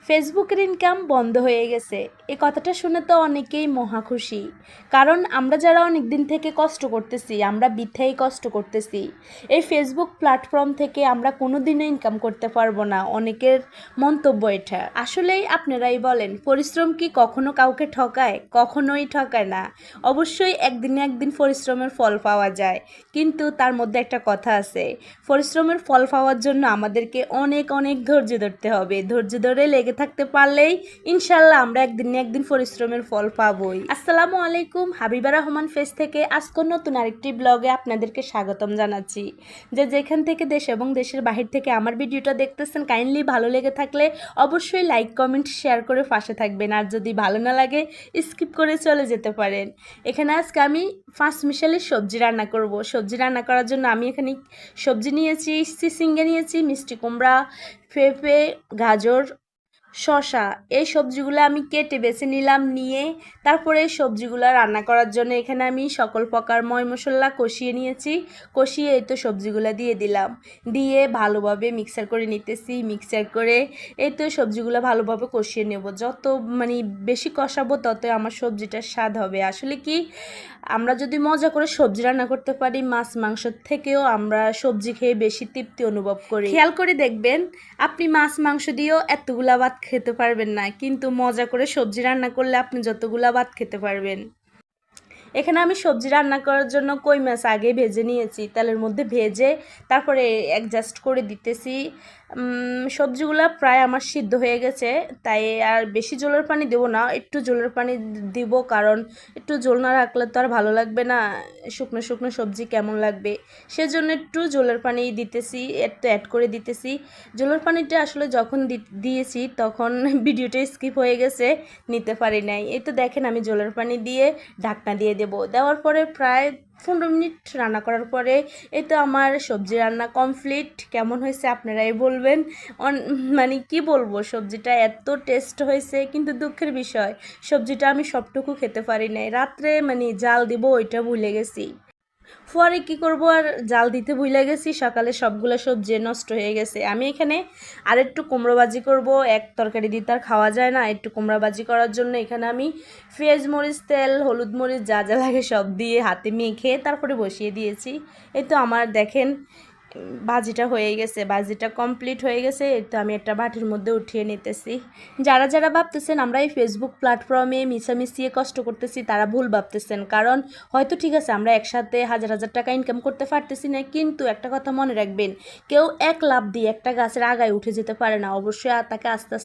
ফেসবুকের ইনকাম বন্ধ হয়ে গেছে, এই কথাটা শুনে তো অনেকেই মহা খুশি। কারণ আমরা যারা অনেক দিন থেকে কষ্ট করতেছি, আমরা বৃথাই কষ্ট করতেছি। এই ফেসবুক প্ল্যাটফর্ম থেকে আমরা কোনো দিনও ইনকাম করতে পারবো না, অনেকের মন্তব্য এটা। আসলেই আপনারাই বলেন, পরিশ্রম কি কখনো কাউকে ঠকায়? কখনোই ঠকায় না। অবশ্যই একদিন না একদিন পরিশ্রমের ফল পাওয়া যায়, কিন্তু তার মধ্যে একটা কথা আছে, পরিশ্রমের ফল পাওয়ার জন্য আমাদেরকে অনেক অনেক ধৈর্য ধরতে হবে। ধৈর্য ধরে লেগে থাকতে পারলেই ইনশাল্লাহ আমরা একদিন না একদিন পরিশ্রমের ফল পাবই। আসসালামু আলাইকুম, হাবিবা রহমান ফেস থেকে আজকের নতুন আরেকটি ব্লগে আপনাদেরকে স্বাগতম জানাচ্ছি। যেখান থেকে দেশ এবং দেশের বাহির থেকে আমার ভিডিওটা দেখতেছেন, কাইন্ডলি ভালো লেগে থাকলে অবশ্যই লাইক কমেন্ট শেয়ার করে পাশে থাকবেন, আর যদি ভালো না লাগে স্কিপ করে চলে যেতে পারেন। এখানে আজকে আমি 5 মিশালি সবজি রান্না করব। সবজি রান্না করার জন্য আমি এখানে সবজি নিয়েছি, চিচিঙ্গা নিয়েছি, মিষ্টি কুমড়া, পেঁপে, গাজর, শসা। এই সবজিগুলো আমি কেটে বেছে নিলাম, নিয়ে তারপরে এই সবজিগুলো রান্না করার জন্য এখানে আমি সকল প্রকার ময় মশলা কষিয়ে নিয়েছি। কষিয়ে এই তো সবজিগুলো দিয়ে দিলাম, দিয়ে ভালোভাবে মিক্সার করে নিতেছি। মিক্সার করে এই তো সবজিগুলো ভালোভাবে কষিয়ে নেব। যত বেশি কষাবো ততই আমার সবজিটার স্বাদ হবে। আসলে কি, আমরা যদি মজা করে সবজি রান্না করতে পারি, মাছ মাংস থেকেও আমরা সবজি খেয়ে বেশি তৃপ্তি অনুভব করি। খেয়াল করে দেখবেন, আপনি মাছ মাংস দিয়েও এতগুলা ভাত খেতে পারবেন না, কিন্তু মজা করে সবজি রান্না করলে আপনি যতগুলা ভাত খেতে পারবেন। এখানে আমি সবজি রান্না করার জন্য কই মাছ আগে ভেজে নিয়েছি, তেলের মধ্যে ভেজে তারপরে অ্যাডজাস্ট করে দিতেছি। সবজিগুলো প্রায় আমার সিদ্ধ হয়ে গেছে, তাই আর বেশি জলের পানি দেবো না, একটু জলের পানি দিব। কারণ একটু জল না রাখলে তো আর ভালো লাগবে না, শুকনো শুকনো সবজি কেমন লাগবে। সেজন্য একটু জলের পানি দিতেছি, একটু অ্যাড করে দিতেছি। জলের পানিটা আসলে যখন দিয়েছি তখন ভিডিওটা স্কিপ হয়ে গেছে, নিতে পারি নাই। এই তো দেখেন, আমি জলের পানি দিয়ে ঢাকনা দিয়ে দেব। দেওয়ার পরে প্রায় 15 মিনিট রান্না করার পরে এই তো আমার সবজি রান্না কমপ্লিট। কেমন হয়েছে আপনারাই বলবেন। কি বলবো, সবজিটা এত টেস্ট হয়েছে, কিন্তু দুঃখের বিষয় সবজিটা আমি সবটুকু খেতে পারি নাই। রাত্রে জাল দিব ওইটা ভুলে গেছি। পরে কি করব, আর জাল দিতে ভুলে গেছি, সকালে সবগুলো সবজি নষ্ট হয়ে গেছে। আমি এখানে আর একটু কুমড়ো ভাজি করব, এক তরকারি দিয়ে তার খাওয়া যায় না। একটু কুমড়ো ভাজি করার জন্য এখানে আমি পেঁয়াজ মরিচ, তেল, হলুদ মরিচ যা যা লাগে সব দিয়ে হাতে মেখে তারপরে বসিয়ে দিয়েছি। এই তো আমার দেখেন ভাজিটা হয়ে গেছে, ভাজিটা কমপ্লিট হয়ে গেছে। এই তো আমি একটা বাটির মধ্যে উঠিয়ে নিতেছি। যারা যারা ভাবতেছেন আমরা এই ফেসবুক প্ল্যাটফর্মে মিশামিশিয়ে কষ্ট করতেছি, তারা ভুল ভাবতেছেন। কারণ হয়তো ঠিক আছে আমরা একসাথে হাজার হাজার টাকা ইনকাম করতে পারতেছি না, কিন্তু একটা কথা মনে রাখবেন, কেউ এক লাফ দিয়ে একটা গাছের আগায় উঠে যেতে পারে না। অবশ্যই তাকে আস্তে আস্তে